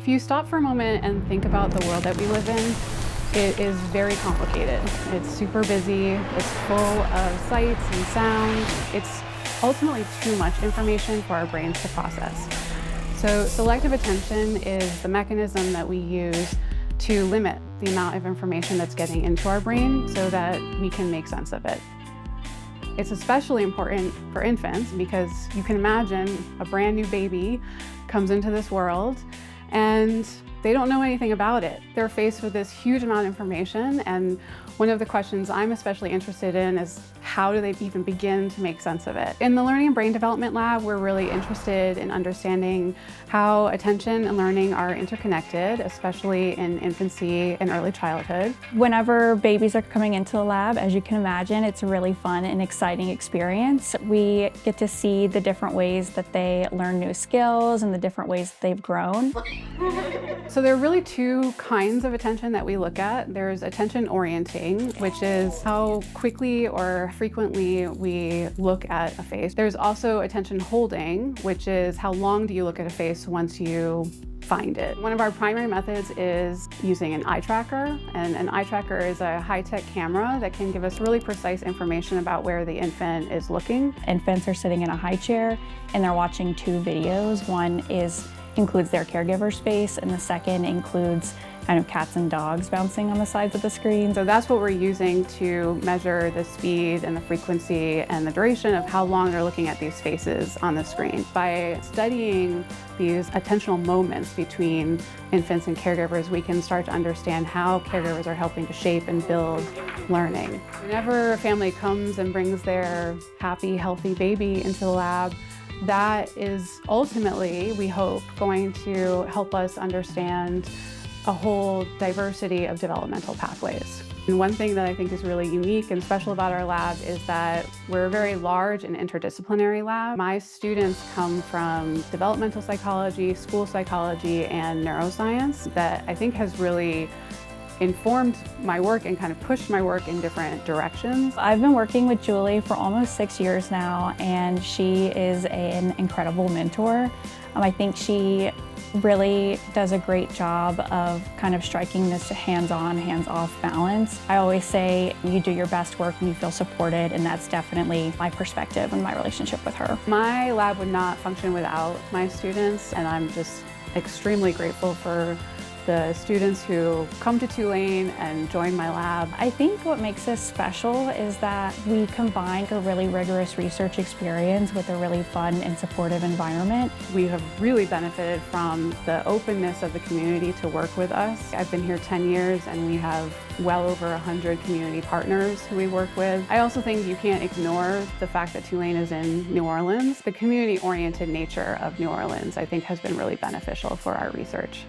If you stop for a moment and think about the world that we live in, it is very complicated. It's super busy, it's full of sights and sounds. It's ultimately too much information for our brains to process. So selective attention is the mechanism that we use to limit the amount of information that's getting into our brain so that we can make sense of it. It's especially important for infants because you can imagine a brand new baby comes into this world and they don't know anything about it. They're faced with this huge amount of information, and one of the questions I'm especially interested in is how do they even begin to make sense of it? In the Learning and Brain Development Lab, we're really interested in understanding how attention and learning are interconnected, especially in infancy and early childhood. Whenever babies are coming into the lab, as you can imagine, it's a really fun and exciting experience. We get to see the different ways that they learn new skills and the different ways that they've grown. So there are really two kinds of attention that we look at. There's attention orienting, which is how quickly or frequently we look at a face. There's also attention holding, which is how long do you look at a face once you find it. One of our primary methods is using an eye tracker, and an eye tracker is a high-tech camera that can give us really precise information about where the infant is looking. Infants are sitting in a high chair and they're watching two videos. One includes their caregiver's face, and the second includes kind of cats and dogs bouncing on the sides of the screen. So that's what we're using to measure the speed and the frequency and the duration of how long they're looking at these faces on the screen. By studying these attentional moments between infants and caregivers, we can start to understand how caregivers are helping to shape and build learning. Whenever a family comes and brings their happy, healthy baby into the lab, that is ultimately, we hope, going to help us understand a whole diversity of developmental pathways. And one thing that I think is really unique and special about our lab is that we're a very large and interdisciplinary lab. My students come from developmental psychology, school psychology, and neuroscience that I think has really informed my work and kind of pushed my work in different directions. I've been working with Julie for almost 6 years now, and she is an incredible mentor. I think she really does a great job of kind of striking this hands-on, hands-off balance. I always say you do your best work when you feel supported, and that's definitely my perspective and my relationship with her. My lab would not function without my students, and I'm just extremely grateful for the students who come to Tulane and join my lab. I think what makes us special is that we combine a really rigorous research experience with a really fun and supportive environment. We have really benefited from the openness of the community to work with us. I've been here 10 years and we have well over 100 community partners who we work with. I also think you can't ignore the fact that Tulane is in New Orleans. The community-oriented nature of New Orleans, I think, has been really beneficial for our research.